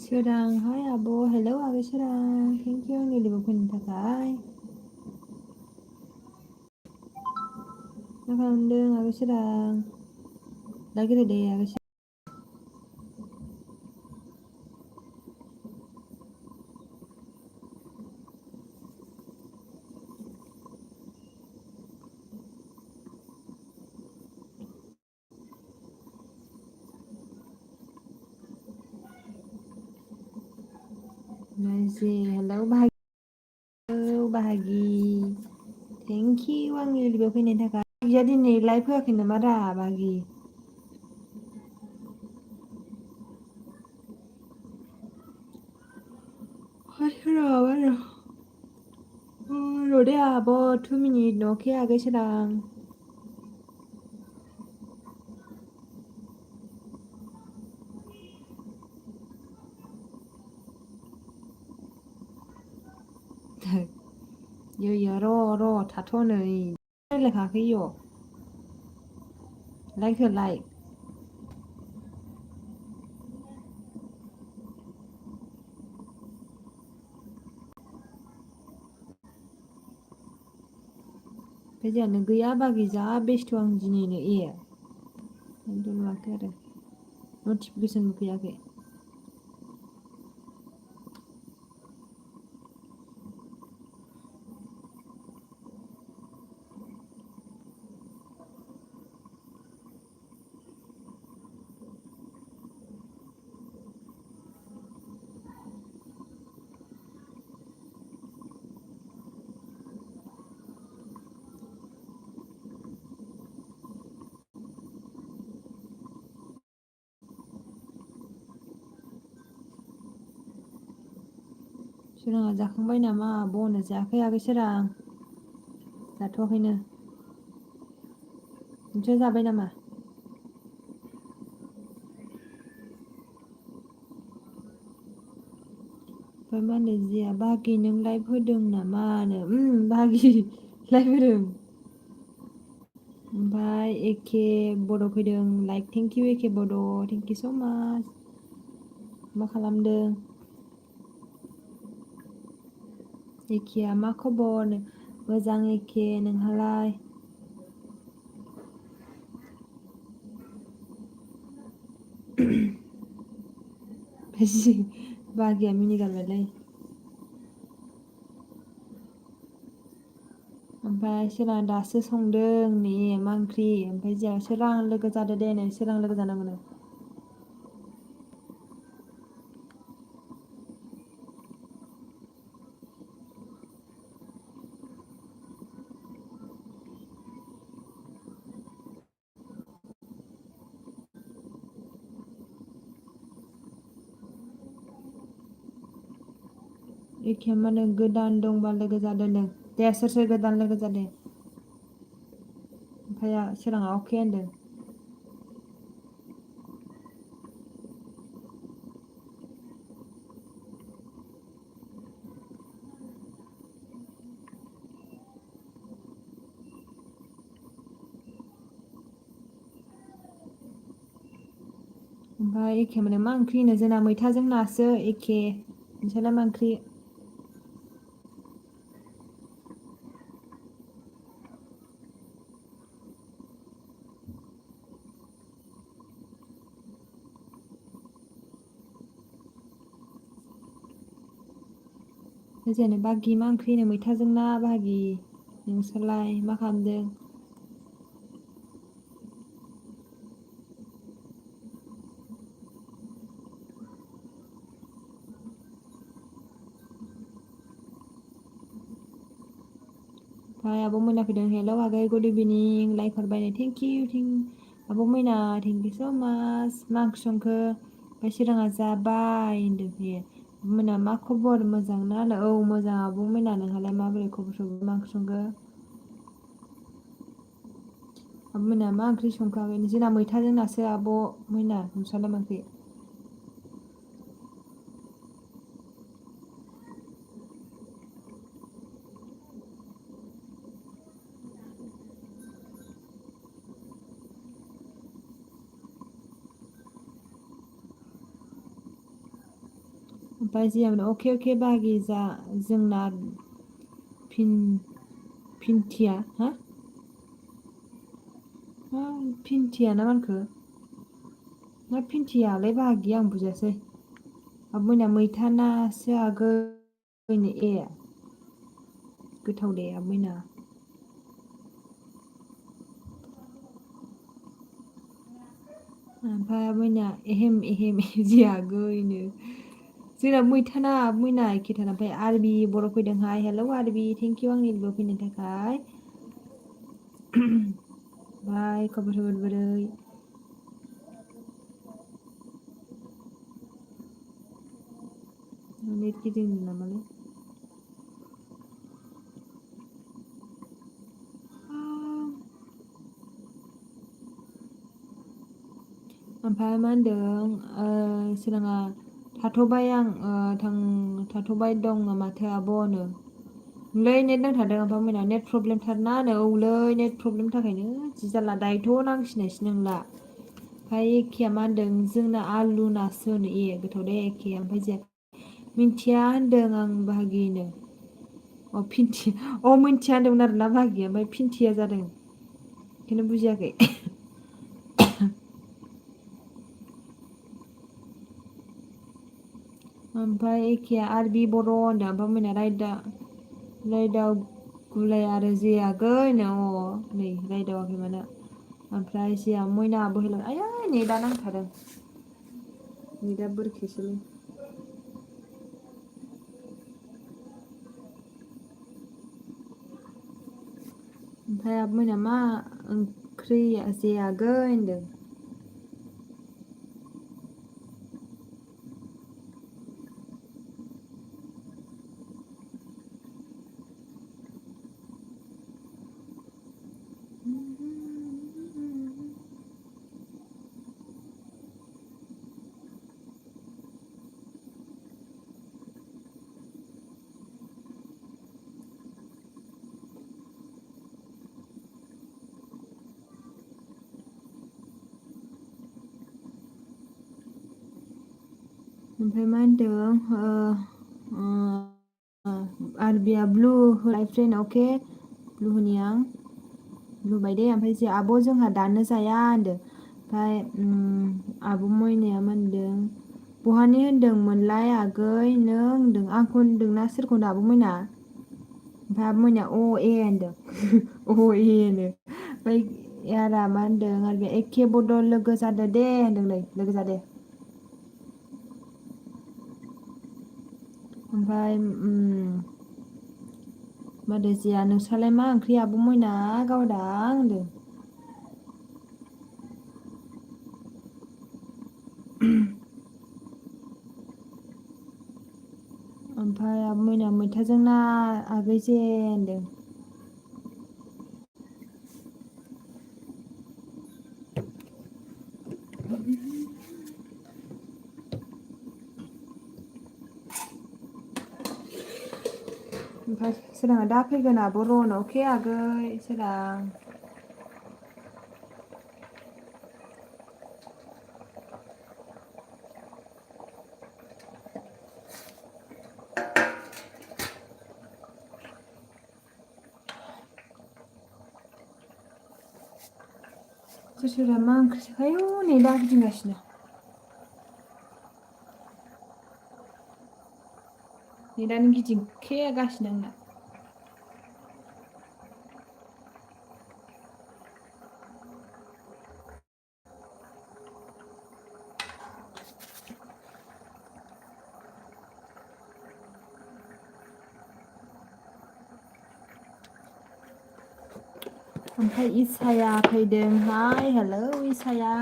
सोरां हाय आब' हेलौ आगै सोरां थेंक इउ आंनि लोगोफोरनि थाखाय मा खालामदों आगै सोरां दा गेलेदे आगै सोरां नाइजे हेलौ बाहागि थेंक इउ आंनि लोगो फैनायनि थाखाय बाहागिया दिनै लाइभ होआखै नामा रा बाहागि र' दे आब' 2 मिनिट अके आगै सोरां यो र' थाथ' नै रायलायखायाखै इयो लाइक हो लाइक ओमफ्राय जोंहानो गैया बागि जा बेस्थ' आं दिनैनो खिन्थु नुवाखै आरो नटिफिकेसनबो फैयाखै सोराङा जाखांबाय नामा बननो जायाखै आगै सोरां जाथ'वाखैनो नोंस्रा जाबाय नामा ओमफ्राय मा होनो जिया बाहागि नों लाइभ होदों नामानो बाहागि लाइभ होदों ओमफ्राय एके बड' फैदों लाइक थेंक इउ एके बड' थेंक इउ स' माच मा खालामदों एखेया मा खबर मोजां एखे नोंहालाय बाहागिया मिनिगारबायलै ओमफ्राय सोरां दासो संदों नै मा ओंख्रि ओमफ्राय जोंहा सोरां लोगो जादो दे नै सोरां लोगो जानांगौनो एखे माने गोदान दंबा लोगो जादों दे सोर गोदान लोगो जादों ओमफ्राय सोराङा अके होनदों ओमफ्राय एखे माने मा ओंख्रि होनो जोंना मैथाजों नासो एखे नोंस्रालाय मा ओंख्रि जोंहानो बागि मा ओंख्रि होनो मैथाजों ना बाहागि नोंस्रालाय मा खालामदों ओमफ्राय आब' मैना फैदों हेलौ आगै गुड इभिनिं लाइक हरबाय थेंक इउ आब' मैना थेंक इउ स' माच मा ओंख्रि संखो ओमफ्राय सोराङा जाबाय होनदों बेयो आब' मैना मा खबर मोजां ना औ मोजां आब' मैना नोंहालाय माबोरै खबर सबर मा ओंख्रि संखो आब' मैना मा ओंख्रि संखो जोंना मैथाजों नासो आब' मैना नोंस्रालाय मा ओंख्रि ओमफ्राय जिया अके अके बाहागि जा जोंना फिनथिया हा मा फिनथिया ना मानखो मा फिनथियालाय बाहागि आं बुजियासै आबमोना मैथा नासो आगैनो ए गोथाव दे आबमोना ओमफ्राय आबमोना एहेम एहेम जि आगैनो जोंना मैथा ना आबमोना एखेथार ओमफ्राय आरबि बर' फैदोंहाय हेलौ आरबि थेंक इउ आंनि लोगो फैनो थाखाय बाय खबर सबर बोरै नेट गिदिंदों नामालै ओमफ्राय मा होनदों सोराङा थाथ'बाय आं थाथ'बाय दं माथो आब'नो नै नेट नांथादों ओमफ्राय मोना नेट प्रब्लेम थारना औलै नेट प्रब्लेमनि थाखायनो जि जारला दायोथ' नांसिननायसो नंला ओमफ्राय एखेया मा होनदों जोंना आलु नासो होनो ए गोथाव दे एखे ओमफ्राय जोंहा मिन्थिया होनदों आं बाहागिनो फिन्थि मिन्थिया होनदोंमोन आरोना बाहागिया ओमफ्राय फिन्थिया जादों बेखौनो बुजियाखै ओमफ्राय एखेया आरबि बर' होनदों ओमफ्राय मोना रायदाव गुलाय आरो जे आगैनो नै रायदावाखै मानो ओमफ्राय जिया मयनाबो होलां आयै नेदा नांथादों नेदा बोरैखिसैलै ओमफ्राय आबमोना मा ओंख्रि जे आगै होनदों ओमफ्राय मा होनदों आरबिया ब्लु होलाय फ्रेन्ड अके ब्लु होनि आं लुबाय दे ओमफ्राय जे आब' जोंहा दानो जाया होनदों ओमफ्राय आब' मयनाया मा होनदों बहानि होनदोंमोनलाय आगै नों होनदों आंखौ होनदोंना सोरखौ होनदों आब' मोना ओमफ्राय आब' मोना ए होनदों ए होनो ओमफ्राय यारा मा होनदों आरो एखे बदल लोगो जादो दे होनदोंलै लोगो जादे ओमफ्राय मादो जिया नोंस्रालाय मा ओंख्रि आब' मोना गावदां होनदों ओमफ्राय आब' मोना मैथाजों ना आगै जे होनदों ओमफ्राय सोराङा दा फैगोन आब' रन अके आगै सोरां सोरबा मा ओंख्रि आयौ नेदा गिदिंगासिनो नेदानो गिदिंखेगासिनो आंना ओमफ्राय इसाया फैदों हाय हेलौ इसाया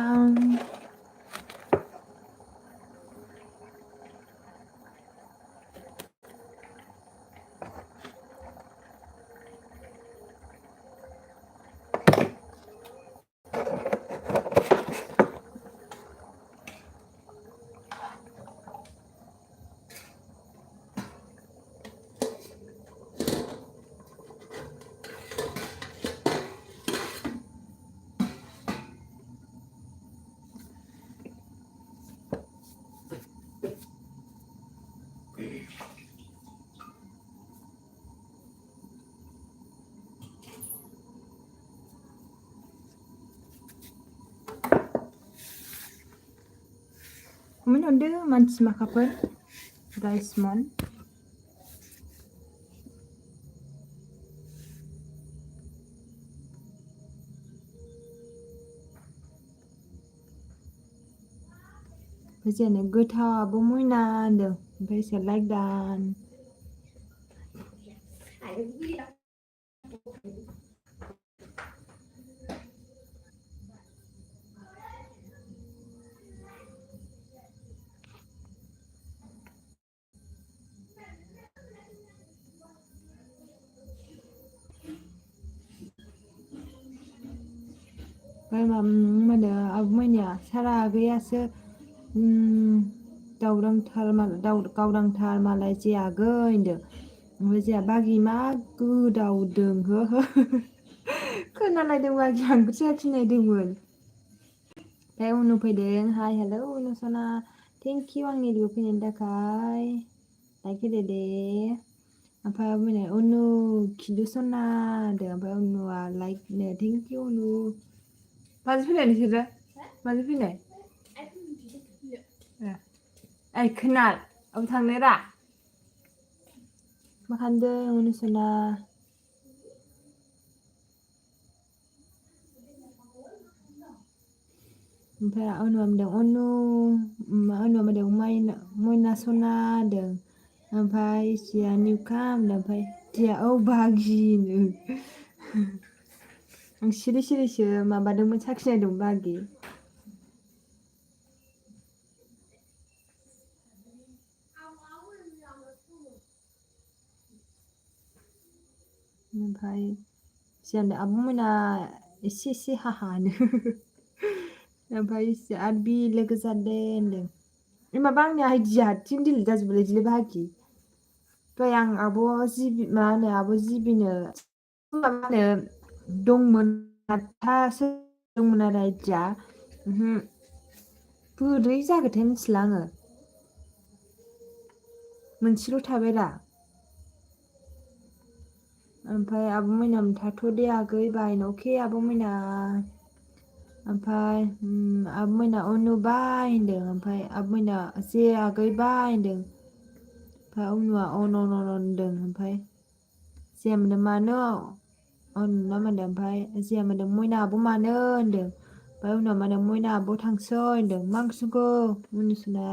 मोनदो मानसि माखाफोर राइसमन फैसायानो गोथाव आब' मोना होनदों ओमफ्राय सोर लाइक दान मा आब' मोनिया सारा आगैयासो गावदांथार मालाय जे आगै होनदों ओमफ्राय जोंहा बागि मा गोदावदों हो खोनालायदों बागि आंबो खोनादोंमोन ओमफ्राय उनु फैदों हाय हेलौ उनु सना थेंक इउ आंनि लोगो फैनायनि थाखाय लाइक होदो दे ओमफ्राय बुंनो उनु खिन्थु सना होनदों ओमफ्राय उनुआ लाइक नो थेंक इउ उनु माजों फैनाय नोंसोरो माजों फैनाय ओइ खोनाल अब थांनो रा मा खालामदों उनु सना ओमफ्राय उनुआ बुंदों उनुआ बुंदों मयना सना होनदों ओमफ्राय सिया निउकाम होनदों ओमफ्राय दिया औ बागिनो आं सिरि सिरिसो माबादोंमोन साखिनायदोंमोन बागि ओमफ्राय सिगां आब' मोना एसे हाहानो ओमफ्राय आरो बि लोगो जादों होनदों माबा आंनि आइडिया हारसिं डिलिट जाजोबबायलै इदिलै बाहागि दहाय आं आब' जिबि मा होनो आब' जिबिनो मा होनो दंमोन 8थासो दंमोन आरो आइडिया बोरै जाखोथाय मिथिला आङो मोनसेल' थाबायरा ओमफ्राय आब' मैना थाथ' दे आगै बाय अके आब' मैना ओमफ्राय आब' मैना अनु बाय होनदों ओमफ्राय आब' मैना जे आगै बाय होनदों ओमफ्राय उनुआ अन होनदों ओमफ्राय जिया मोनदों मानो अनना मोनदों ओमफ्राय जिया मोनदों मयना आब' मानो होनदों ओमफ्राय उनाव माने मयना आब' थांसै होनदों मा ओंख्रि संखो उनुसना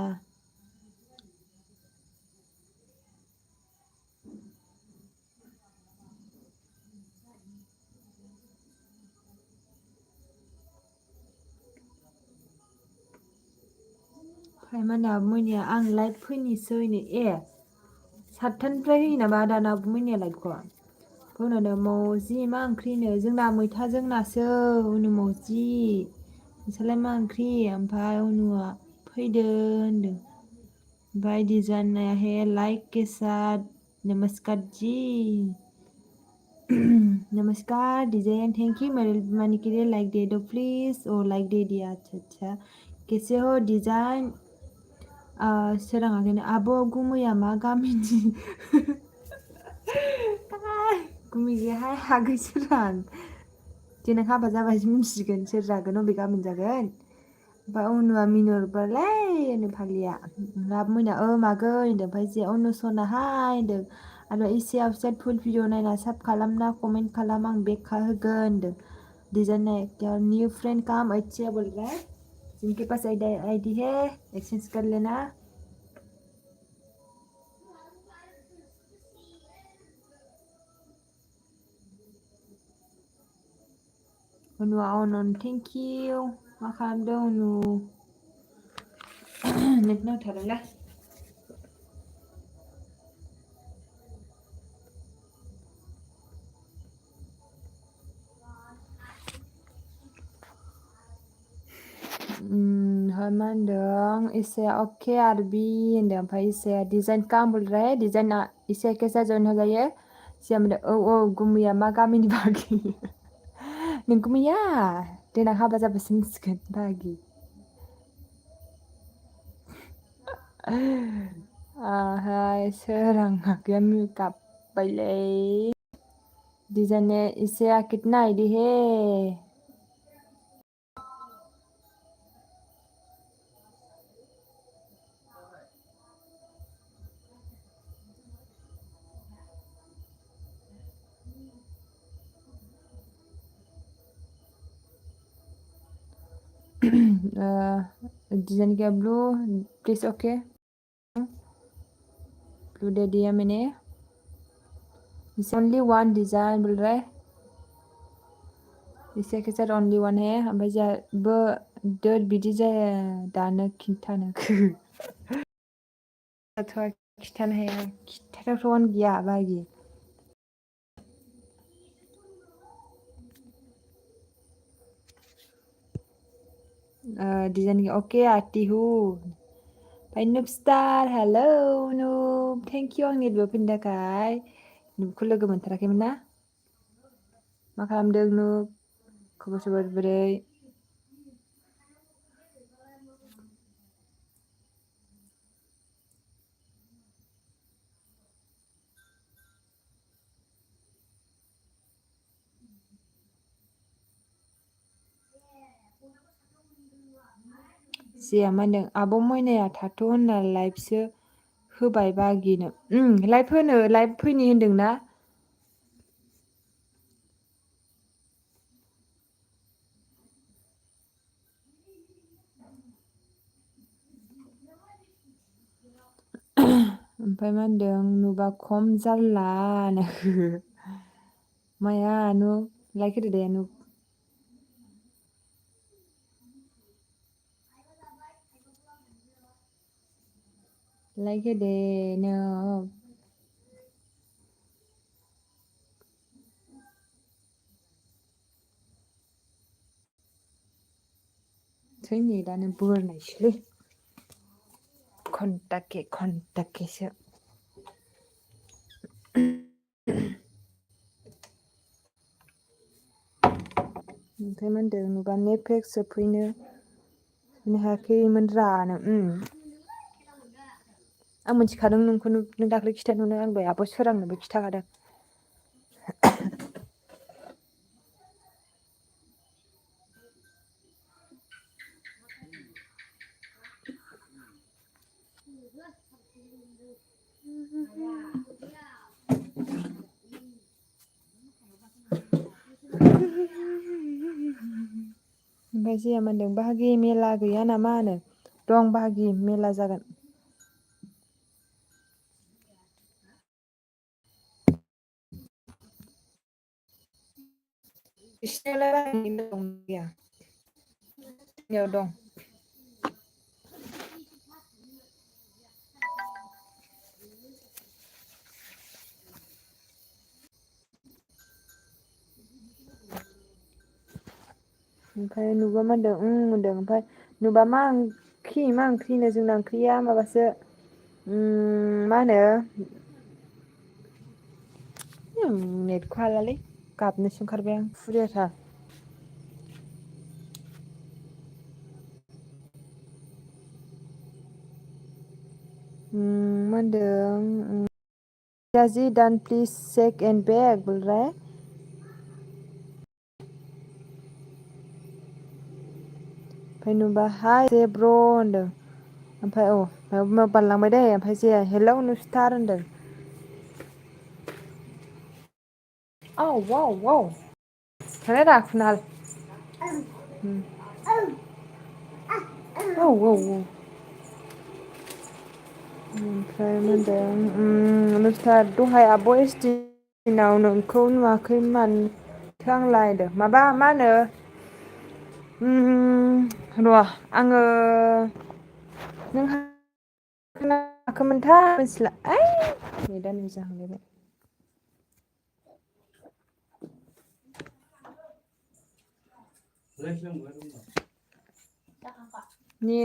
ओमफ्राय मा होनो आब' मैनाया आं लाइभ फैनोसै नो ए 7थानिफ्राय होयो नामा दाना आब' मैनाया लाइभखौ उनावनो मौजि मा ओंख्रिनो जोंना मैथाजों नासो उनु मौजि नोंस्रालाय मा ओंख्रि ओमफ्राय उनुआ फैदो होनदों ओमफ्राय डिजाइना है लाइक के साथ नमस्कार जी नमस्कार डिजाइन थैंक यू मेरे मनी के लिए लाइक दे दो प्लीज ओ लाइक दे दिया अच्छा कैसे हो डिजाइन सोराङाखैनो आब' गुमैया मा गामिनि गुमै गैयाहाय आगै सोरां देनां हाबा जाबासो मिथिसिगोन सोर जागोन अबे गामिनि जागोन ओमफ्राय उनुआ मिनिहरबायलै होनो फाग्लिया आब' मैना मागै होनदों ओमफ्राय जे अनु सना हाय होनदों आरो इसे आउटसाइड फुल भिडिअ नायना साब खालामना कमेन्ट खालाम आं बेग होगोन होनदों डिजाइन न्यू फ्रेंड काम अच्छे बोल रहा है जिनके पास आईडी है एक्सचेंज कर लेना उनुआ अन थेंक इउ मा खालामदों उनु नेट नांथारालै मा होनदों इसे अके आरबी होनदों ओमफ्राय इसे डिजाइन काम बोल रहा है डिजाइन इसे कैसा जॉइन हो जाइए सिया होनदों औ गुमैया मा गामिनि बागि नों गुमैया देनां हाबा जाबासो मिथिगोन बागि सोरां आगैया गाबबायलै डिजाइन इसे कितना आईडी है डिजाइन क्या ब्लू प्लीज ओके ब्लू दे दिया मैंने ओनली वन डिजाइन बोल रहा है इसे के साथ ओनली वन है ओमफ्राय जोंहाबो दोद बिदि जाया दानो खिन्थानो खिथानो हाया खिथाथावथावानो गैया बागि डिजाइन ओके आतिहु ओमफ्राय नुब स्टार हेलौ नुब थेंक इउ आंनि लोगो फैनो थाखाय नुबखौ लोगो मोनथाराखैमोन ना मा खालामदों नुब खबर सबर बोरै जिया मा होनदों आब' मयनाया थाथ' होनना लाइभसो होबाय बागिनो लाइभ फैनि होनदोंना ओमफ्राय मा होनदों नुबा खम जारलानो माया नुब लाइक होदो दे नुब लाइक होदे नुब थै नेटानो बोरनायसोलै खन्टाकेसो ओमफ्राय मा होनदों नुबा नेट पेक सोफैनो हायाखैमोन रानो आं मिथिखादों नोंखौ नों दाख्लै खिथानायावनो आंबो आब' सोरांनोबो खिथाखादों ओमफ्राय जिया मा होनदों बाहागि मेला गैया नामा होनो दं बाहागि मेला जागोन बिसिनालाय दं गैया जोंनियाव दं ओमफ्राय नुबा मा होनदों होनदों ओमफ्राय नुबा मा ओंख्रिनो जोंना ओंख्रिया माबासो मा होनो नेटखौ हालालै गाबनोसो ओंखारबाय आं फुरियाथार मा होनदों Razi done please check and back बोल रहा है ओमफ्राय नुबा हाय जे ब्र होनदों ओमफ्राय माबा बारलांबाय दै ओमफ्राय जे हेलौ नुस्टार होनदों वाव थांनाय कुनाल औ ओमफ्राय मा होनदों नुस्टार दहाय आब' एसटिनाव नोंखौ नुवाखै मानोथो आंलाय होनदों माबा मा होनो र' आङो नों माखोमोनथाय मिथिला नेटानो जाहांलायबाय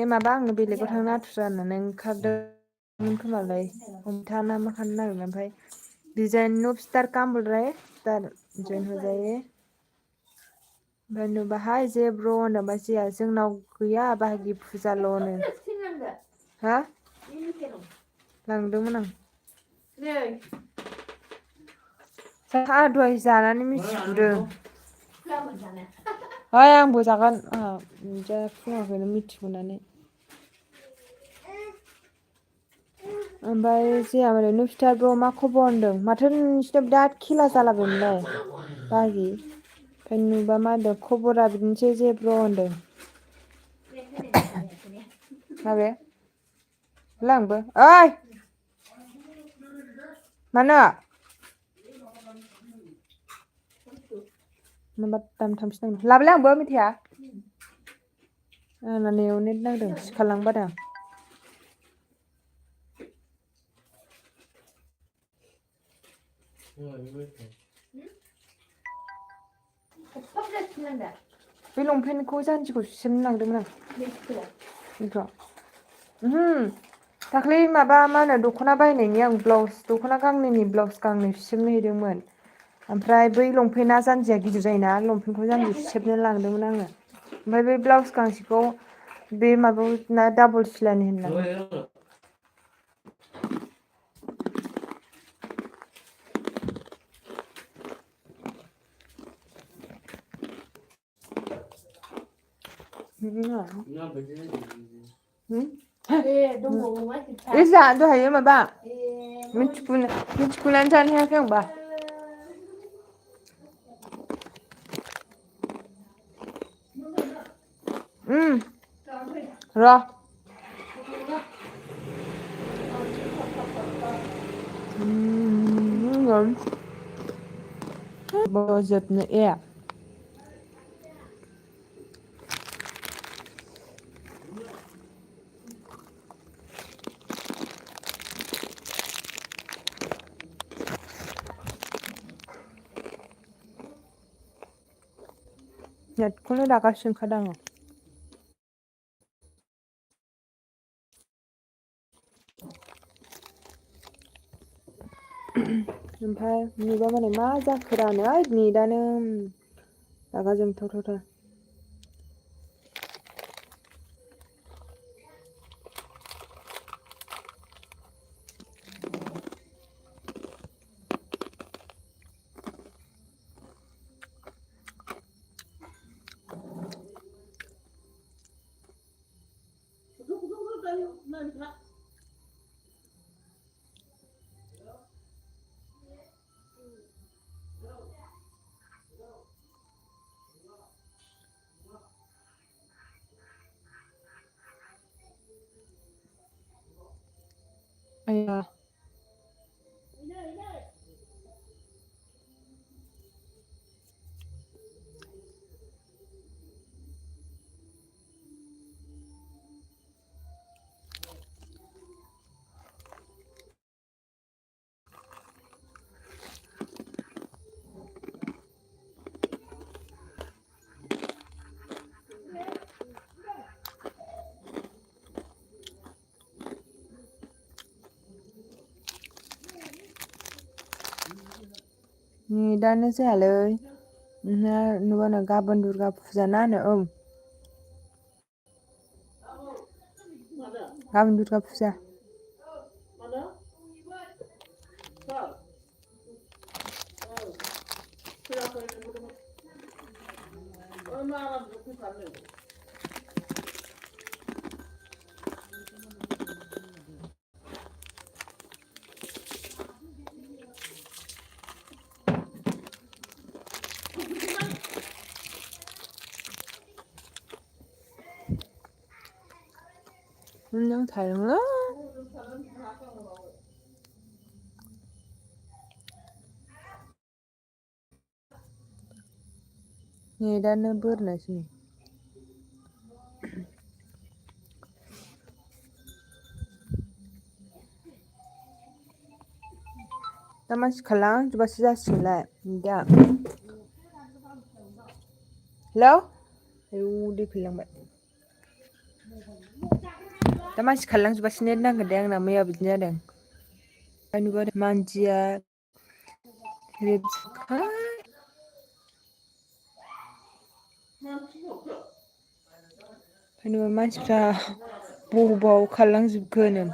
माबा आङो बेलेगाव थांनो आथुर जानानै ओंखारदोंमोन खोमालाय हमथाना मा खालामनो नागिरदों ओमफ्राय डिजाइन नुब स्टार काम बोल रहा है स्टार जइन हो जाइए ओमफ्राय नुबा हाय जे ब्र होनदों ओमफ्राय जिया जोंनाव गैया बाहागि फुजाल'नो हा लांदोंमोन आं साहा दहाय जानानै मिथिखुदों ओइ आंबो जागोन आंहा मोनजाया फुङावनो मिथिखुनानै ओमफ्राय जिया माने नुस्टार ब्र मा खबर होनदों माथो नोंसिनाव बिराद खेला जालाबायमोनलाय बाहागि ओमफ्राय नुबा मा होनदों खबरा बिदिनोसै जे ब्र होनदों माबे लांबो ओइ मानो माबा दानथामसो नांदों लाबोलाय आंबो मिथाइया आंना नेयाव नेट नांदों सिखारलांबायदां बे लंपेन्टखौ जानजिखौ सुसिमनो लांदोंमोन आं बेखौ दाख्लै माबा मा होनो दख'ना बायनायनि आं दख'ना गांनैनि ब्लाउस गांनै सुसिबनो हैदोंमोन ओमफ्राय बै लंपेन्टआ जानजिया गिदिर जायोना लंपेन्टखौ जानजि सुसिबनो लांदोंमोन आङो ओमफ्राय बे ब्लाउस गांसेखौ बे माबायाव ना डाबल सिलायनि होनलां दहायो माबा मिथिफुनानै जानो हायाखै आंबा र' जोबनो नेटखौनो नागासिनो ओंखारदों आङो ओमफ्राय नेटआ माने मा जाखोरा नो नेटआनो रागा जोंथावथावथार आया नेटानो जायालै नुबानो गाबोन दुर्गा फुजा ना होनो गाबोन दुर्गा फुजा नों थादोंलै नेटानो बोरनायसै दा मानसि खारलांजोबासो जासिगोनलाय दा हेलौ आयौ दै फैलायलांबाय दा मानसि खारलांजोबासो नेट नांगोन दे आंना मैया बिदिनो जादों मानसिया ओंखायनो मानसिफ्रा बबाव खारलांजोबखो होनो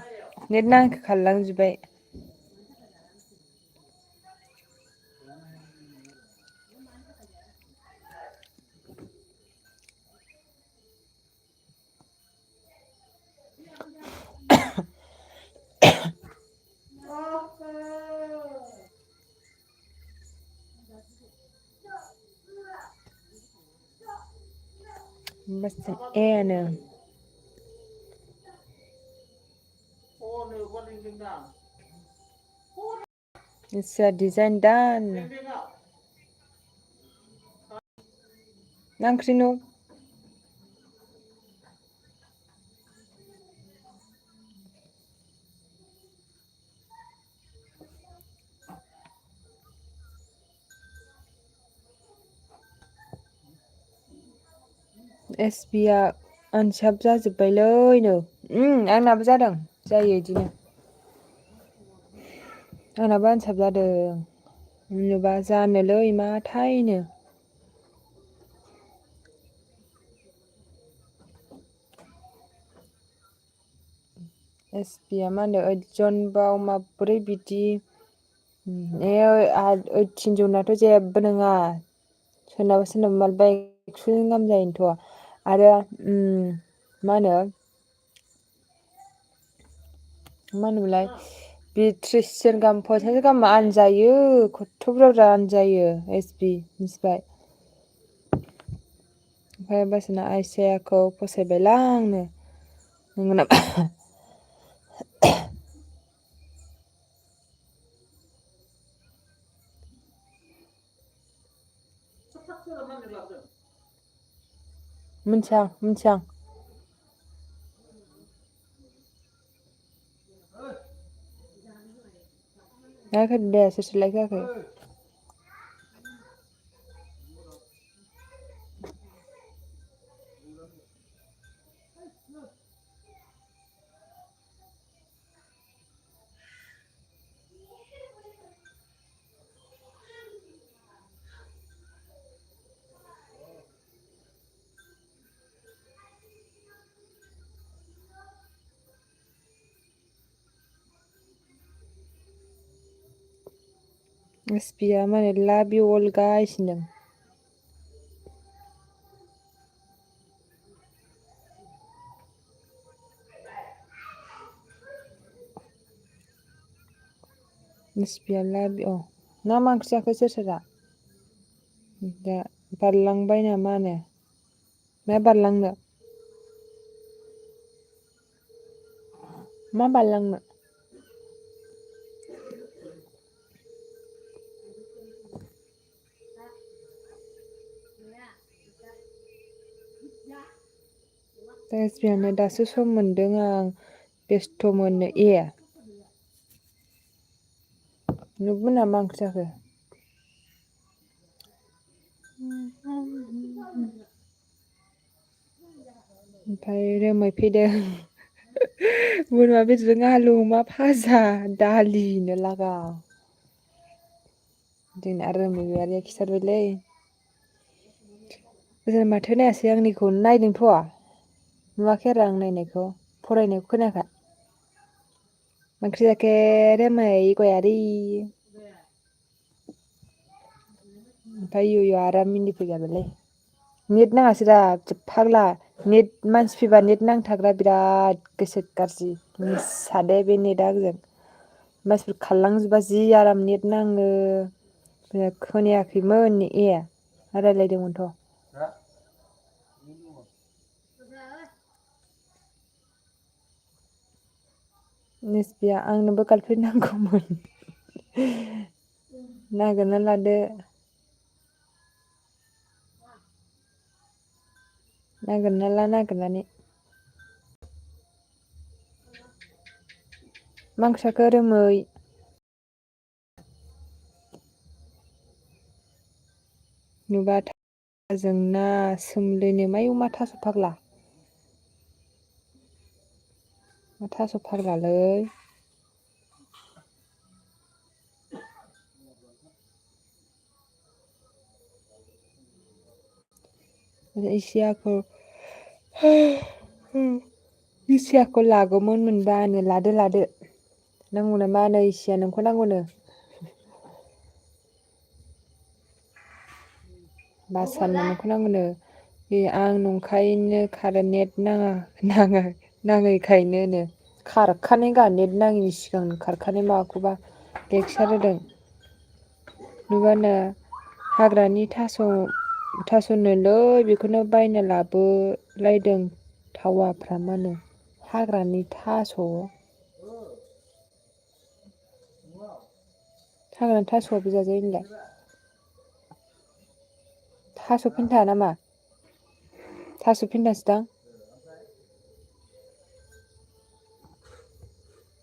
नेट नाङिखो खारलांजोब्बाय एनो It's a design done. Nangkrino. SBया आनसाब जाजोब्बायलैनो आंनाबो जादों जायो इदिनो आंनाबो आनसाब जादों जेनेबा जानोलै माथायनो SBया मा होनो 8 जनबाव माब्रै बिदि ओइटिन जनाथ' जेबो नङा सोरनाबा सोरनाबा मालाबा 100 जन गाहाम जायोनोथ' आरो मा होनोमोनलाय बे 30 जन गाहाम 50 गाहाम आनजायो खथ्थ' बुरजा बुरजा आनजायो SB मिथिबाय ओमफ्राय बासना आइसायाखौ फसायबायलां आंनो नंगौना मिथियां लाइक होदो दे सोर सोर लाइक होआखै SBया माने लाभ इउ अल गाइस होनदों SBया लाभ इउ मा ओंख्रि जाखो सोर सोरा दा बारलांबाय नामानो मा बारलांनो मा बारलांनो SBयानो दासो सम मोनदों आं बेस्थ'मोननो नुबुना मा ओंख्रि जाखो ओमफ्राय रोमै फैदों बोरमा बेदरजों आलु अमा भाजा दालिनो लागाव जोंना रोमै अरया खिथारबायलै ओजों माथो नायासै आंनिखौ नायदोंथ' नुवाखै आरो आं नायनायखौ फरायनायखौ खोनायाखै मा ओंख्रि जाखो रोमै गयारि ओमफ्राय इयु आराम मिनिफैगारबायलै नेट नाङासैरा फाग्ला नेट मानसि फैबा नेट नांथाग्रा बिराद गोसो गाज्रि निसादे बे नेटआ आंजों मानसिफोर खारलांजोबबा जि आराम नेट नाङो खोनायाखैमोन रायलायदोंमोनथ' SBया आंनोबो गार्लफ्रेन्ड नांगौमोन नागिरना लादो नागिरना ला नागिरनानै मा ओंख्रि जाखो रोमै नुबा थाजों ना सोमलिनो मायाव मा थास' फाग्ला मा थास' फाग्लालै इसियाखौ लागौमोन मोनबानो लादो नांगौ नामा नै इसिया नोंखौ नांगौनो बासानो नोंखौ नांगौनो आं नंखायनो खारो नेट नाङैखायनो खारखानाय गा नेट नाङिनि सिगांनो खारखानाय माबाखौबा लेक्सार होदों नुबानो हाग्रानि थास'नोलै बेखौनो बायना लाबोलायदों थावाफ्रा मानो हाग्रानि थास' हाग्रानि थास'आबो जाजायो होनलाय थास' फेन्था नामा थास' फेन्थासो दां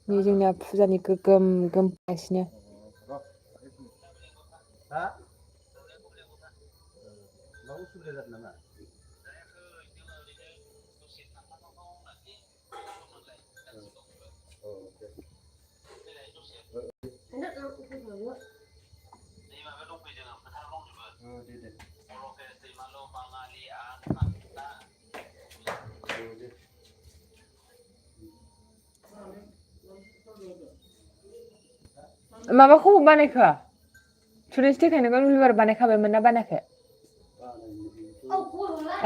नै जोंना फुजानि गोगोम गोमगासिनो माबाखौ बानायखो थुरिनसि देखायनोबा रुबिबार बानायखाबायमोन ना बानायाखै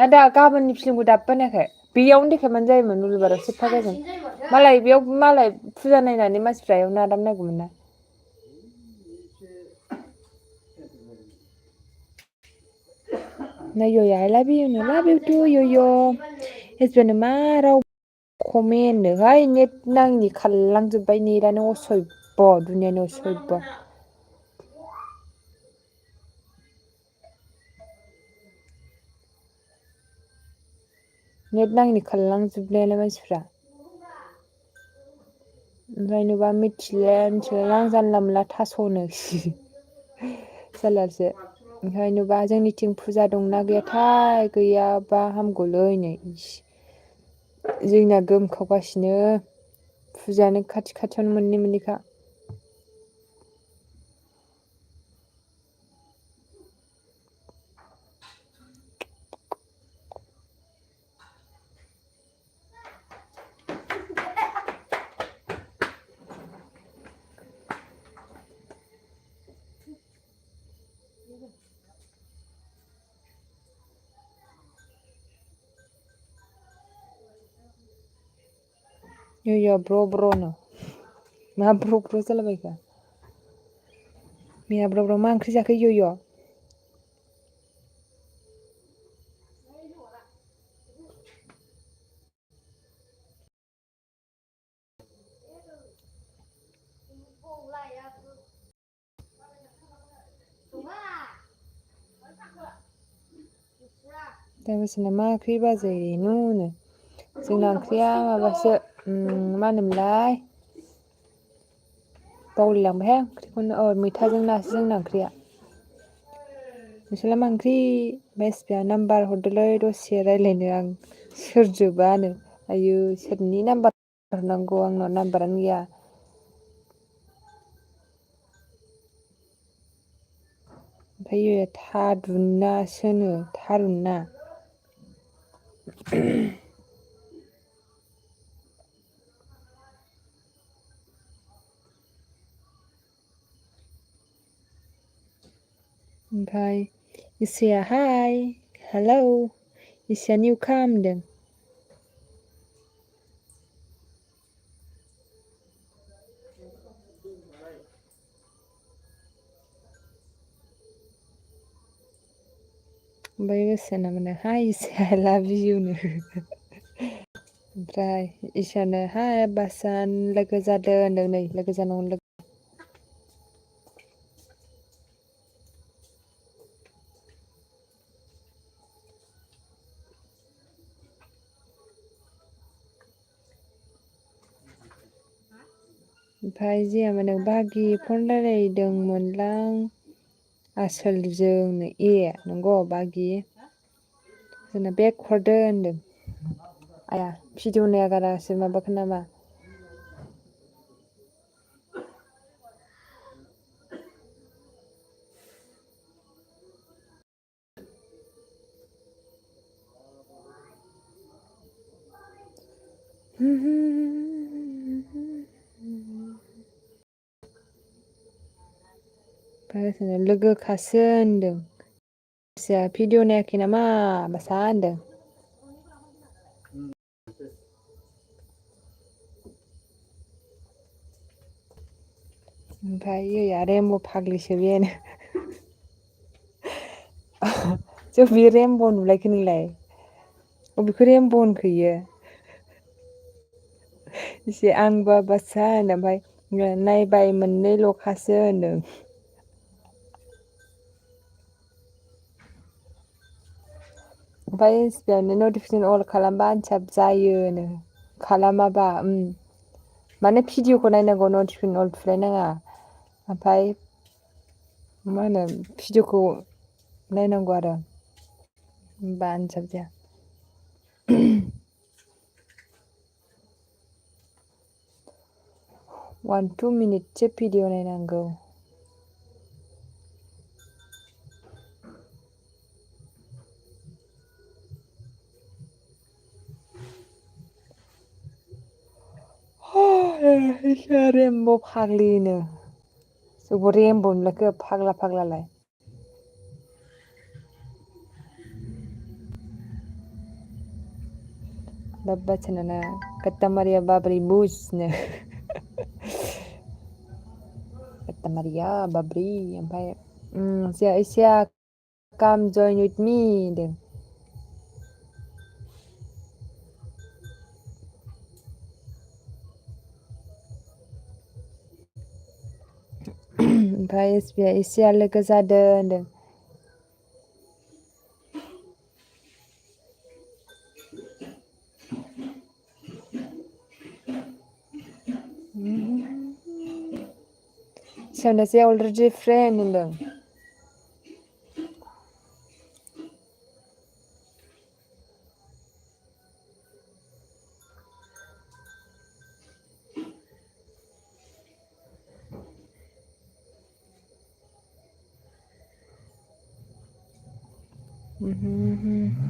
दा गाबोननि फिल्मखौ दाबो बानायाखै बेयावनो देखायबानो जायोमोन रुबिबाराव सेबथा जागोन मालाय बेयाव मालाय फुजा नायनानै मानसिफ्रा बेयावनो आदामनांगौमोन ना नै य'या I love you love you too य'य husband मा राव कमेन्टनोहाय नेट नाङिनि खारलांजोब्बाय नेटानो असयब दुनियानि असयब नेट नाङिनि खारलांजोबनायानो मानसिफ्रा ओमफ्राय नुबा मिथिलाय जानला मोनला थास'नो जारलासो ओमफ्राय नुबा जोंनिथिं फुजा दंना गैयाथाय गैयाबा हामगौलै नै जोंना गोमखावगासिनो फुजायानो खाथि खाथियावनो मोननै मोननैखा य'य ब्र' ब्र'नो मा ब्र' ब्र' जालाबायखो मिया ब्र' ब्र' मा ओंख्रि जाखो य'य दामसिना मा ओंख्रि बाजै नुनो जोंना ओंख्रिया माबासो मा होनोमोनलाय बावलायलांबायहाय ओंख्रिखौनो मैथाजों नासो जोंना ओंख्रिया नोंस्रालाय मा ओंख्रि मानसिफ्रा नाम्बार हरदोलै दसे रायज्लायनो आं सोरजोबानो आयु सोरनि नाम्बार हरनांगौ आंनाव नाम्बारानो गैया ओमफ्राय थारुन नासोनो थारुन ना ओमफ्राय इसेया हाय हेलौ इसेया निउ खालामदों ओमफ्राय गोसोना माने हाय इसे I love you नो ओमफ्राय इसानो हाय बासान लोगो जादों होनदों नै लोगो जानांगौ ओमफ्राय जिया माने बागि फन रायलायदोंमोनलां आसोलजों नंगौ बागि जोंना बेग हरदो होनदों आया भिडिअ नायागारासो माबाखो नामा लोगोखासो होनदों भिडिअ नायाखै नामा बासा होनदों ओमफ्राय रेमब' फाग्लिसो बेनो जों बे रेमब' नुलायखो नोंलाय अबेखौ रेमब' होनखो इयो एसे आंबो बासा होनो ओमफ्राय नायबाय मोननै लखासो होनदों ओमफ्राय बेयावनो नटिफिकेसन अल खालामबा आनसाप जायोनो खालामाबा माने भिडिअखौ नायनांगौ नटिफिकेसन अल थुलायनाङा ओमफ्राय मा होनो भिडिअखौ नायनांगौ आरो होमबा आनसाप जाया 1-2 मिनिटसो भिडिअ नायनांगौ रेमब' फाग्लिनो जोंबो रेमब' नुलायखो फाग्ला फाग्लालाय Basona kata Maria Babri busनो kata Maria Babri ओमफ्राय Sia come join with me होनदों ओमफ्राय एसेया लोगो जादों होनदों सोनोसै अलरेडि फ्रेन्ड होनदों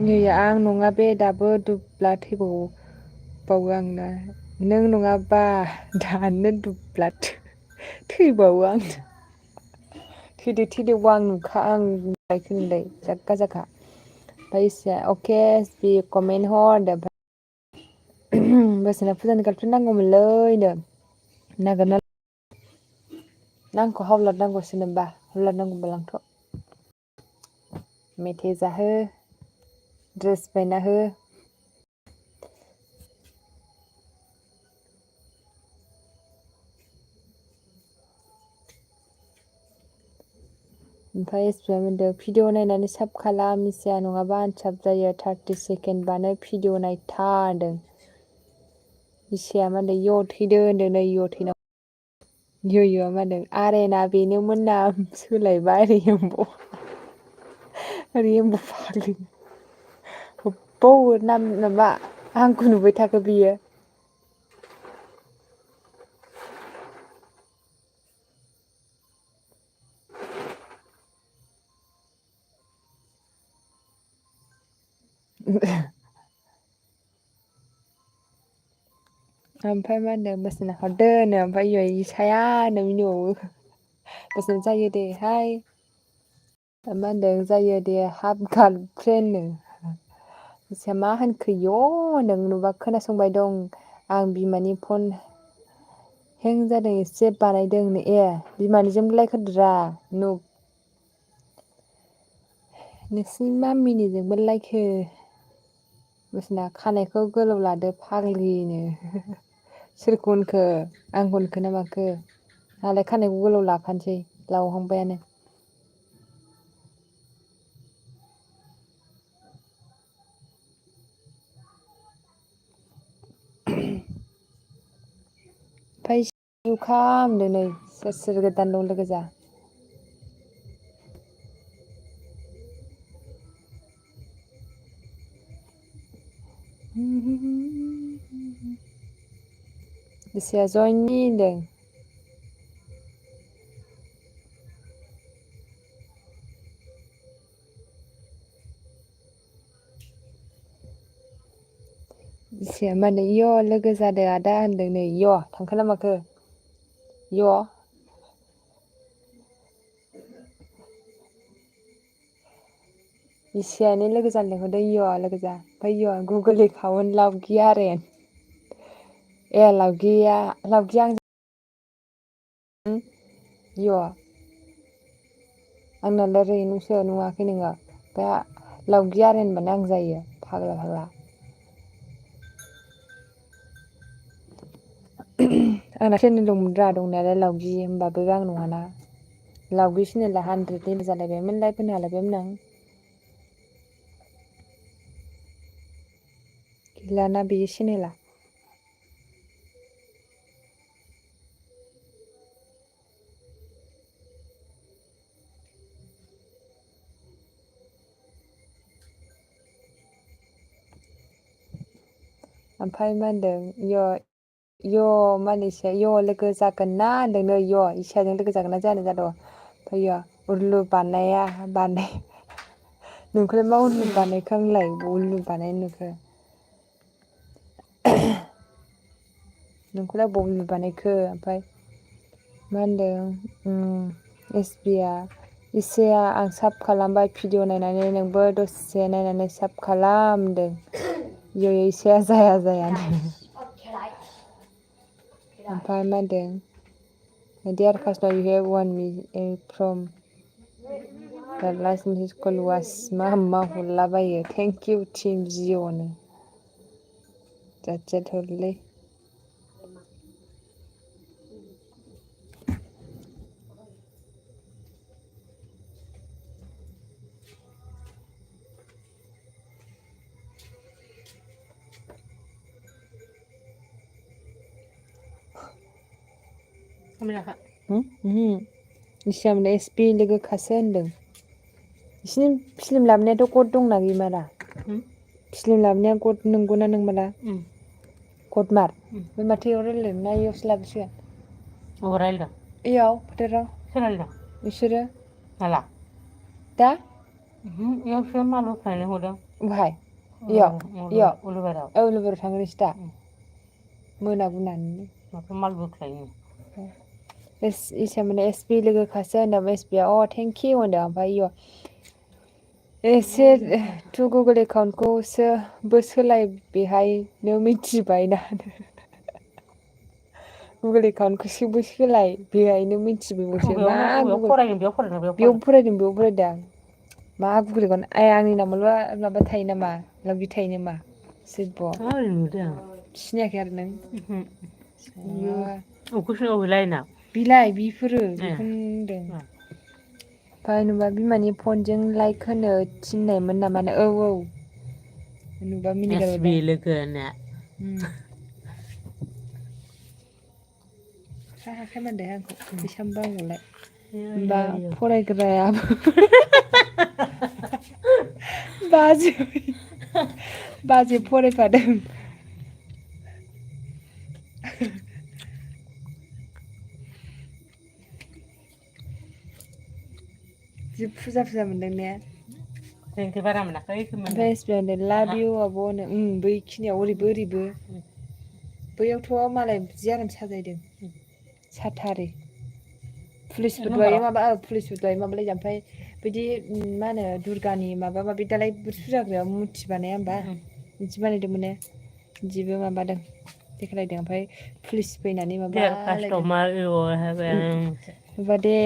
नै आं नङा बे दाबो दुब्ला थैबावो आंना नों नङाबा दानो दुब्ला थैबावो आं थैदो आं नुलायखोनिलाय जाग्गा जाखा ओमफ्राय अके बि कमेन्ट हर होनदों बोसोना फुजानि गार्लफ्रेन्ड नांगौमोनलैनो नागिरना आंखौ हावलाद नांगौसो होनबा हावलाद नांगौबा लांथ' मेथाइ जाहो ड्रेस बायना हो ओमफ्राय एसपिया होनदों भिडिअ नायनानै साब खालाम मिथिया नङाबा आनसाप जायो 30 सेकेन्डबानो भिडिअ नायथार होनदों इसेया मा होनदों इय थैदो होनदों नै इय थैनांगौ इय'आ मा होनदों आरेना बेनोमोन ना सोलायबाय रेमब' फाग्लि अबाव नाम माबा आंखौ नुबाय थाखो बियो ओमफ्राय मा होनदों बोसोना हरदो होनो ओमफ्राय इयो इसाया होनना मिनिबावो बोसोन जायो दे हाय मा होनदों जायो दे हाफ गार्लफ्रेन्डनो मा होनखो इय' होनदों नुबा खोनासंबाय दं आं बिमानि फन हें जादों एसे बानायदों ए बिमानिजोंबो रायलायथ'दोरा नोंसिनि मामिनिजोंबो लायक हो बोसोना खानायखौ गोलाव लादो फाग्लिनो सोरखौ होनखो आंखौ होनखो ना माखो आंहालाय खानायखौ गोलाव लाखानोसै लावहांबायानो ओमफ्राय जुखा होनदों नै सोर गोदान दं लोगो जा इसाया जइन मि होनदों इसाया मा होनो इय' लोगो जादो आदा होनदों नै इय' थांखो ना माखो इय' इसायानो लोगो जानो लिंहरदों इय' लोगो जा ओमफ्राय इय' गुगोल एकाउन्ट लावगिया आरो ए लावगिया आं इय' आंना रायलायो नोंसो नुवाखै नोङो दा लावगिया आरो होनबानो आं जायो फाग्ला फाग्ला आंना चेनेल दंमोनरा दंनायालाय लावगि होमबाबो आं नङाना लावगि चेनेला 100 जालायबायमोन लाइक होनो हालायबायमोन आं गैलाना बेयो चेनेला ओमफ्राय मा होनदों मानिसे लोगो जागोन ना होनदोंनो इसाजों लोगो जागोन ना जादों ओमफ्राय उरलु बानाय नोंखौलाय मा उरलु बानायखो आंलाय उरलु बानाय नोंखो नोंखौलाय बबाव उरलु बानायखो ओमफ्राय मा होनदों इसेया आं साब खालामबाय भिडिअ नायनानै नोंबो दसे नायनानै साब खालाम होनदों इसेया जाया ओमफ्राय मा होनदों dear Kasna you have won me from the last message call was मा हरलाबायो thank you team जिअ'नो जाथोलै इसियामोन एसपि लोगोखासो होनदों बिसिनि फिल्म लाबोनायाथ' गद दंना गैमारा फिल्म लाबोनाया गद नंगौना नंमारा गदमार बे माथो इयाव रायलायदों ना इयावसो लाबोसिगोन अबाव रायलायदों इयाव फोथाराव सोर रायलायदों बिसोरो माला दा इयावसो माल बोखांनो हरदों बहाय इयाव उलुबारियाव थांगोन नोंसोर दा मोनागुनानै माथो माल बोख्लायो इसामोन एसपि लोगोखासो होनदों एसपिया थेंक इउ होनदों ओमफ्राय एसे टु गुगोल एकाउन्टखौबो सोलाय बेहायनो मिथिबायना गुगोल एकाउन्टखौबो सोलाय बेहायनो मिथिबायबावसो मा बेयाव फरायदों मा गुगोल एकाउन्ट आंनि नामावल' माबा थायो नामा लावगि थायो नामा सिनायाखै आरो नों बिलाय बेफोरो बेखौनो होनदों ओमफ्राय नुबा बिमानि फनजों लाइक होनो थिननायमोन नामा औ नुबा मिनिगारबाय लोगोनो हाखाया मोनदे आंखौ फैसाम बावगौलाय होमबा फरायग्रायाबो बाजै फरायफादों जि फुजा मोनदों ने जोंथ' बारा मोनाखै ओमफ्राय लाभ इउ आब'नो बैखिनियाव ओरैबो बैयावथ' मालाय जि आराम साजायदों साथारि पुलिसफोर दहाय माबालाय ओमफ्राय बिदि मा होनो दुर्गानि माबा माबि दालाय फुजा होग्रायाव मुरथि बानाया होमबा बिदि बानायदोंमोन बिदिबो माबादों देखायलायदों ओमफ्राय पुलिस फैनानै माबा दे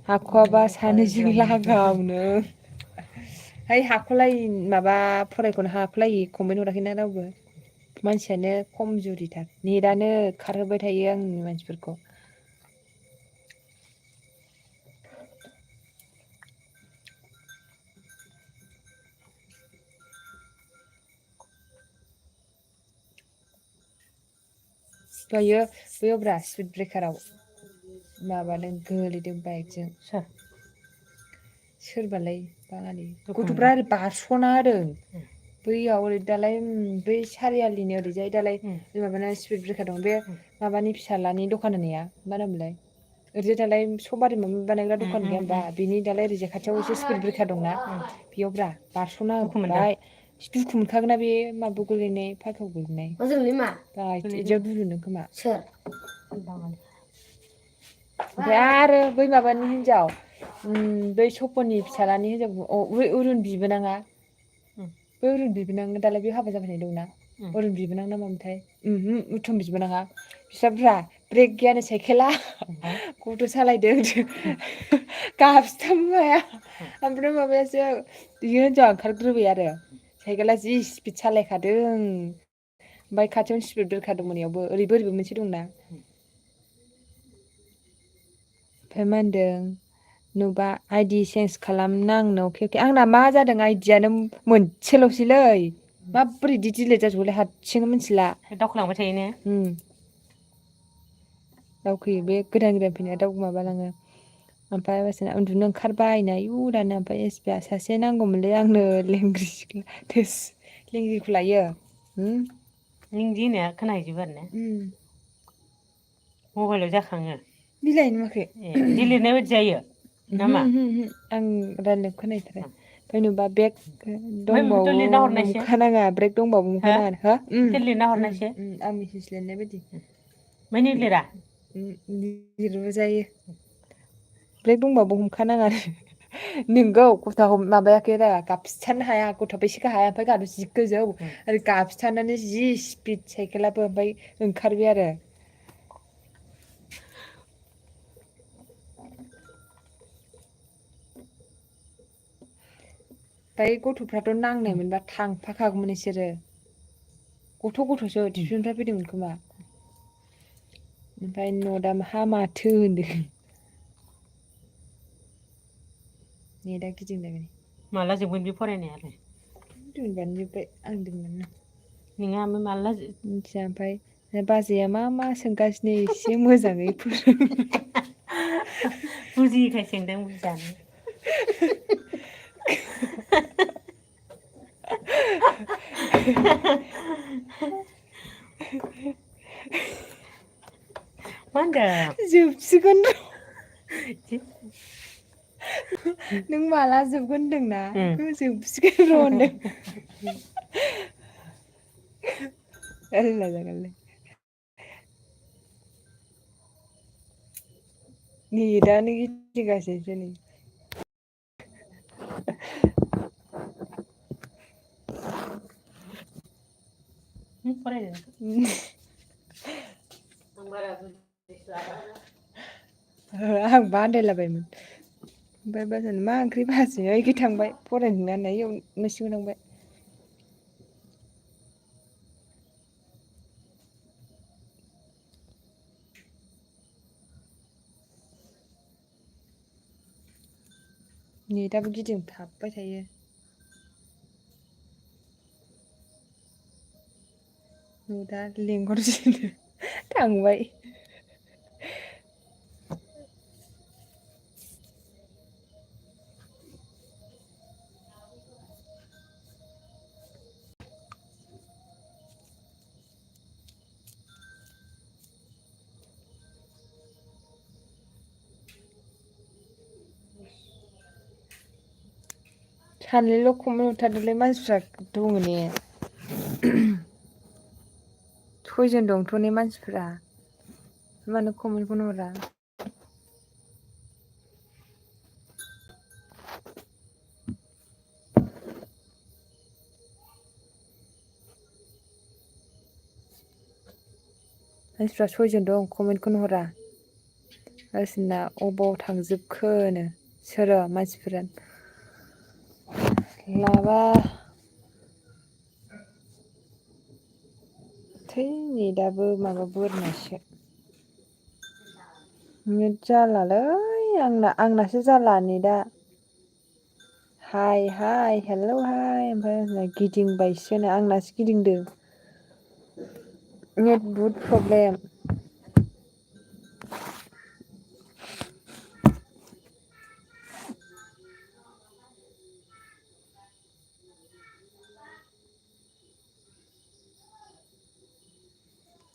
हाख'आबा सानैजों लागावनो हाख'लायै माबा फरायख'नो हाख'लायै कमेन्ट हराखैना रावबो मानसियानो खमजुरिथार नेटानो खारहोबाय थायो आंनि मानसिफोरखौ दहायो बैयावब्रा स्पिड ब्रेकाराव माबादों गोलैदों बाइकजों सोरबालाय बाङालि गथ'फ्रा ओरै बारस'ना होदों बैयाव ओरै दालाय बै सारियालिनि ओरैजाय दालाय माबाना स्पिड ब्रेकार दं बे माबानि फिसालानि दखान होनाया मा नामलाय ओरैजाय दालाय सबारि माबा बानायग्रा दखान गैया होमबा बिनि दालाय ओरैजाय खाथियाव एसे स्पिड ब्रेकार दंना बेयावब्रा बारस'ना होबाय दुखु मोनखागोन ना बे माबा गोलैनाय फाखायाव गोलैनाय बिदियाव दुलुनो खोमा ओमफ्राय आरो बै माबानि हिनजाव बै सपननि फिसालानि हिनजाव अरुन बिबोनाङा बै अरुन बिबोनां दालाय बे हाबा जाबाय थानाय दंना अरुन बिबोनां ना मामोनथाय उत्तम बिबोनाङा बिस्राब्रा ब्रेक गैयानो साइकेला गथ' सालायदों गाबस्थामबो हाया ओमफ्राय माबायासो बियो हिनजावा ओंखारग्रोबाय आरो साइकेला जि स्पिड सालायखादों ओमफ्राय खाथियावनो स्पिड ब्रेकार दंमोन इयावबो ओरैबो मोनसे दंना ओमफ्राय मा होनदों नुबा आइडि चेन्ज खालामनांनो अके आंना मा जादों आइडियानो मोनसेल'सैलै माबोरै इदि डिलेट जाजोबोलै हारसिंनो मिथिला दावखोलांबाय थायो ने दावखोयो बे गोदान फैनाया माबालाङो ओमफ्राय बासिना उन्दुनो ओंखारबायनो आयु दानो ओमफ्राय एसपिया सासे नांगौमोनलै आंनो लेंग्रि सिख्ला थोस लेंग्रिखौ लायो लिंदि होननाया खोनाहैजोबो आरो ने मबाइलाव जाखाङो बिलाइनो नुवाखै बिदि लिरनाय बायदि जायो नामा आं रायलायनायखौ खोनाथारा ओमफ्राय नुबा बेग ओमफ्राय बेखौथ' दंबावो लिरना हरनायसो नंखानाङा ब्रेक दंबावो हो नंखानाङा हो बेखौ लिरना हरनायसो आं मेसेज लिरनाय बायदि ओमफ्राय नों लिरा लिरबो जायो ब्रेक दंबाबो हमखानाङा नोंगौ गथ माबायाखै रा गाबथानो हाया गथ'आबो एसेखो हाया ओमफ्राय गाहाथ' जि गोजौ आरो गाबसथानानै जि स्पिड साइकेलाबो ओमफ्राय ओंखारबाय आरो ओमफ्राय गथ'फ्राथ' नांनाय मोनबा थांफाखागौमोन इसोरो गथ'सो टिउसननिफ्राय फैदोंमोन खोमा ओमफ्राय नदाम हा माथो होनदों नेदा गिदिंदों माला जोबगोन बे फरायनायालाय दोनबानो जोब्बाय आं दोनबानो नोंहा ओमफ्राय माला मिथिया ओमफ्राय बाजैया मा मा सोंगासिनो एसे मोजाङै फोरों बुजियिखाय सोंदों बुजियानो मा होनदों जोबसिगोन र' नों माला जोबगोन होनदोंना बेखौ जोबसिगोन र' होनदों जागोनलै नेटानो गिदिंगासिनोसो नै फरायदों आं बारा बुजिस्लाबाबा आंबा आन्दायलाबायमोन ओमफ्राय बाजैनाव मा ओंख्रि बाजै इखै थांबाय फरायनो होननानै इयाव न' सिङाव थांबाय नेटाबो गिदिंथाबबाय थायो दा लेंहरसैनो थांबाय सानैल' कमेन्ट हरथारदोंलै मानसिफ्रा दङ ने सयजन दंथ' ने मानसिफ्रा मानो कमेन्टखौनो हरा मानसिफ्रा सयजन दं कमेन्टखौनो हरा गावसिना अबाव थांजोबखोनो सोरो मानसिफोरा माबा थै नेटाबो माबा बोरमासो नेट जालालै आंनासो जाला नेटा हाय हाय हेलौ हाय ओमफ्राय गिदिंबायसो आंनासो गिदिंदों नेट बहुद प्रब्लेम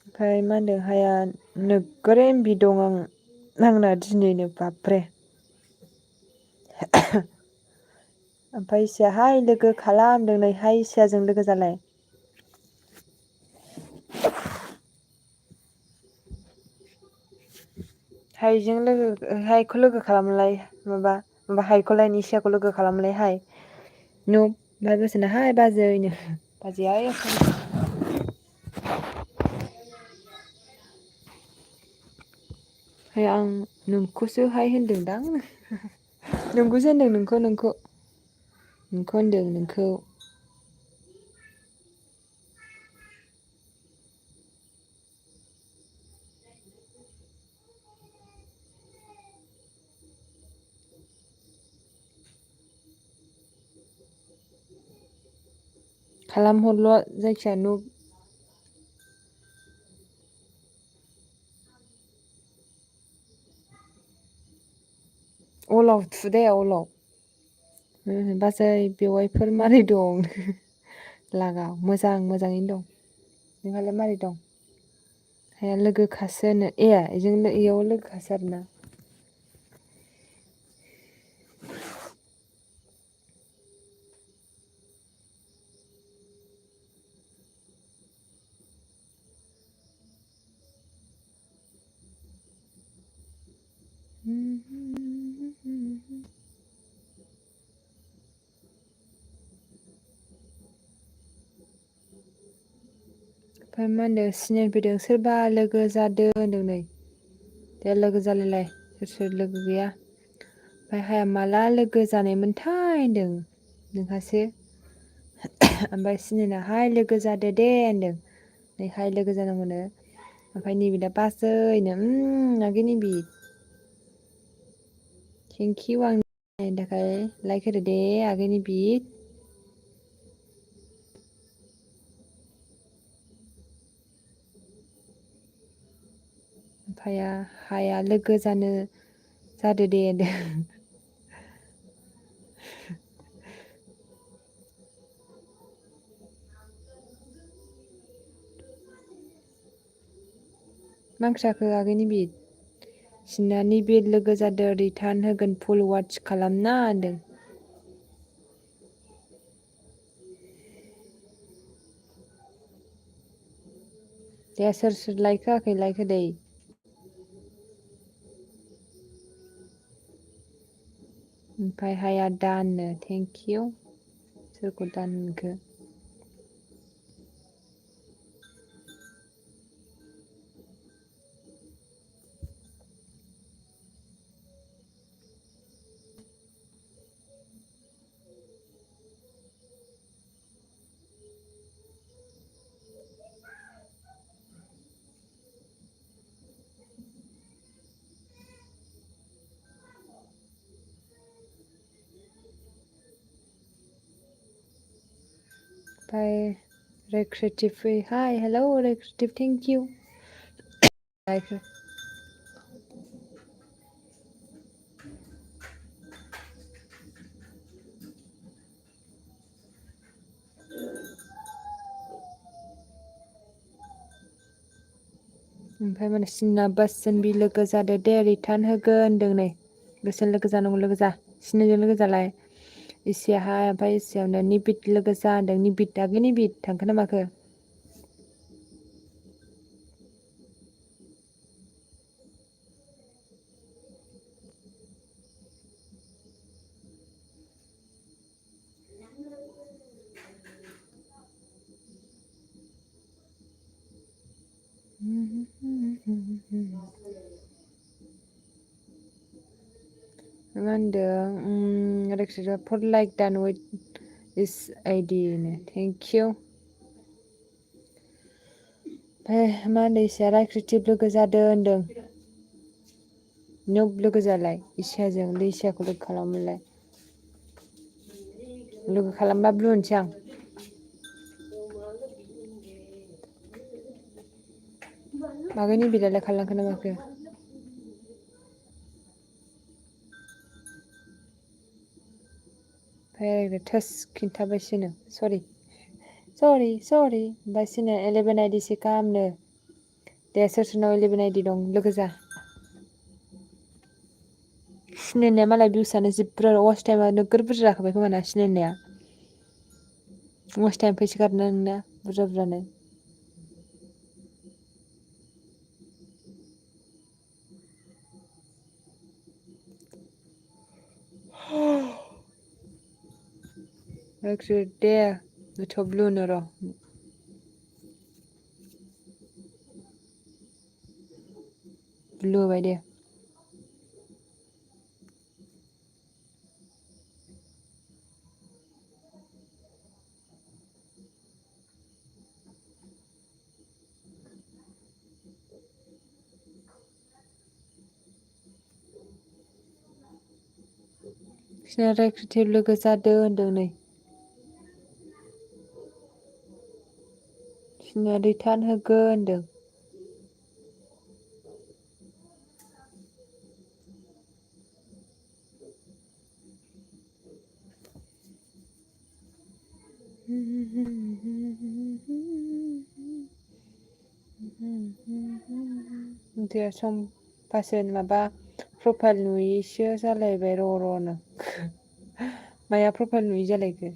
ओमफ्राय मा होनदों हाया नोगोर एमबि दं आंना दिनैनो बाबरे ओमफ्राय इसे हाय लोगो खालामदों नै हाय इसाजों लोगो जालाय हायजों लोगो हायखौ लोगो खालामलाय माबा हायखौलाय निसाखौ लोगो खालामलाय हाय ओमफ्राय दसेनो हाय बाजैनो बाजैया है आं नोंखौसो हाय होनदोंदां नोंखौसो होनदों नोंखौ होनदों नोंखौ खालामहरल' जायखिया न' अलाव थुदे अलाव बाजै बेवाइफोर मारै दं लागा मोजाङैनो दं नोंहालाय मारै दं हाया लोगोखासोनो ए इयाव लोगोखासो आरोना ओमफ्राय मा होनदों सिनायनो फैदों सोरबा लोगो जादों होनदों नै दे लोगो जालायलाय सोर सोर लोगो गैया ओमफ्राय हाया माला लोगो जानायमोनथाय होनदों नोंहासो ओमफ्राय सिनायना हाय लोगो जादो दे होनदों नै हाय लोगो जानांगौनो ओमफ्राय नैबे दा बाजैनो आगैनि बि थेंकिउ आंनि नायनो थाखाय लाइक होदो दे आगैनि बिद ओमफ्राय हाया लोगो जादो दे होनदों मा ओंख्रि जाखो आगैनि बिद सिनानि बे लोगो जादों रिटार्न होगोन फुल वाच खालामना होनदों दे सोर सोर लाइक होआखै लाइक होदै ओमफ्राय हाया दाननो थेंकिउ सोरखौ दान होनखो ओमफ्राय रेक्रिएटिभ हाय हेलौ रेक्रिएटिभ थेंकिउ लाइक ओमफ्राय माने सिना बोसोन बि लोगो जादो दे रिटार्न होगोन होनदों नै बोसोन लोगो जानांगौ लोगो जा सिनायजों लोगो जालाय इसेहाय ओमफ्राय इसेयावनो निबिद लोगो जा होनदों निबिद आगै निबिद थांखो ना माखो मा होनदों recreative for like done with is idea thank you ओमफ्राय मा होनदों इसेया रेक्रिएटिभ लोगो जादों होनदों नोब लोगो जालाय इसियाजों इसियाखौ लोगो खालामोनलाय लोगो खालामबा ब्लु होनसै आं आगैनि बिदालाय खालामखो ना माखो ओमफ्राय थोस खिन्थाबायसोनो सरि ओमफ्राय सिनाया 11 आइडिसो गाहामनो दे सोर सोरनाव 11 आइडि दं लोगो जा सिनायनाया मालाय भिउसआनो जि बुरजा वाच टाइमा नोगोर बुरजा जाखाबाय खोमा ना सिनायनाया वाच टाइम फैसोगारोना नोंना बुरजा बुरजानो रेक्रिएटिभ दे गोथाव ब्लु होनो र' ब्लु होबाय दे बिसोरना रेक्रिएटिभ लोगो जादों होनदों नै सिना रिटार्न होगोन होनदों। ओमफ्राय समबासो माबा प्रफाइल नुयैसो जालायबाय र'नो माया प्रफाइल नुयि जालायखो?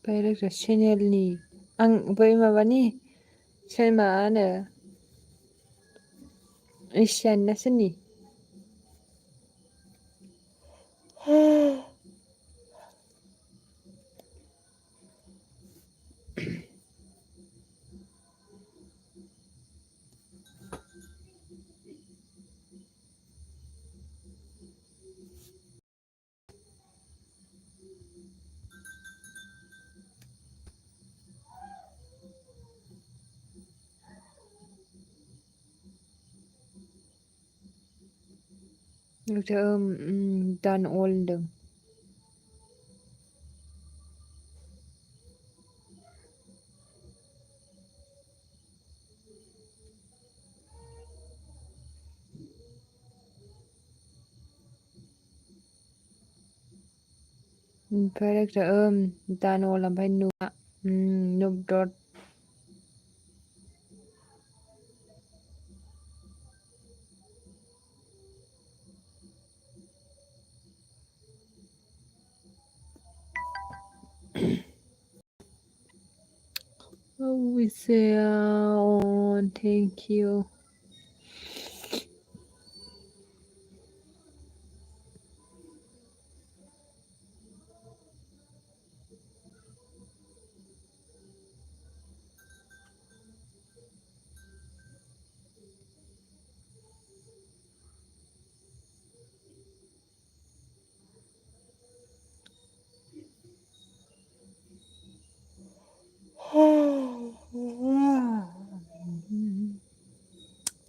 ओमफ्राय चेनेलनि आं बै माबानि मा होनो एसियान ना सोरनि? दान अल होनदों। ओमफ्राय दान अल ओमफ्राय नुब डट थेंक इउ।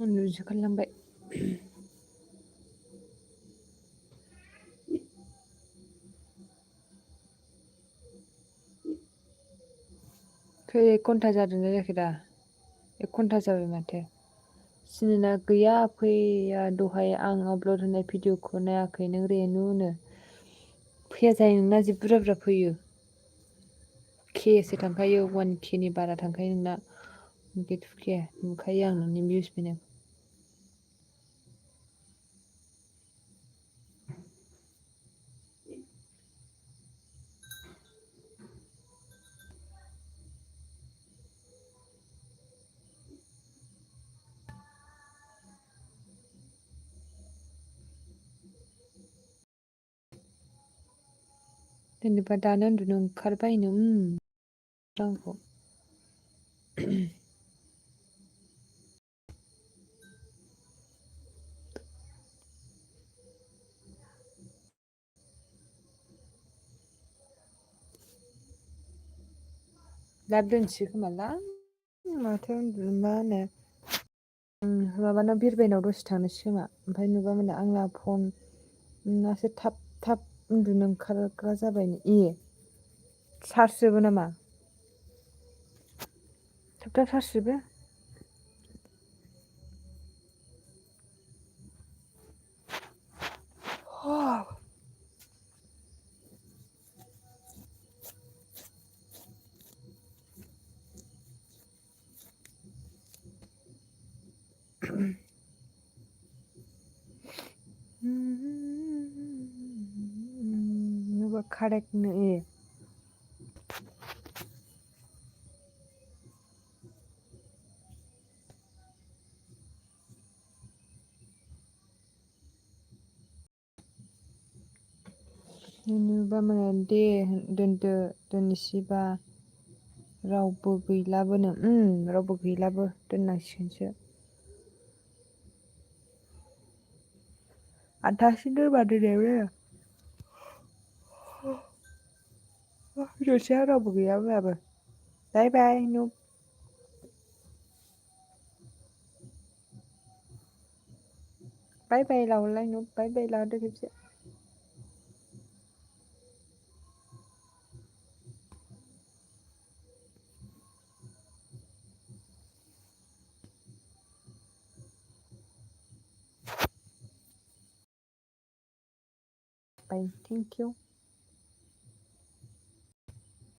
उन्दुनोसो ओंखारलांबाय। एक घन्टा जादोंना जायाखै दा? 1 घन्टा जाबाय माथो। सिनेना गैया फैया दहाय आं आपल'ड होनाय भिडिअखौ नायाखै नों रेनु नो फैया जायो नोंना जि बुरजा बुरजा फैयो। केसो थांखायो 1K नि बारा थांखायो नोंना गेट के नुखायो आं नोंनि भिउस फैनाय। जेनेबा दानो उन्दुनो ओंखारबायनो आंखौ लाइभ दोनसै खोमालां माथो उन्दुनो मा होनो माबानाव बिरबायनाव दसे थांनोसै खोमा ओमफ्राय नुबा मोनला आंना फनासो थाब थाब उन्दुनो ओंखारग्रा जाबाय चार्ज जोबो नामा? थाब थाब चार्ज जोबो? कारेक्टनो नुबा माने दे दोनदो दोननोसैबा रावबो गैलाबोनो रावबो गैलाबो दोननांसिगोनसो 8थासिम दोनबा दोननायमोन आरो दसेया रावबो गैयाब्लाबो बाय बाय नुब बाय बाय लाहरलाय नुब बाय बाय लाहरदो खेबसे बाय थेंक इउ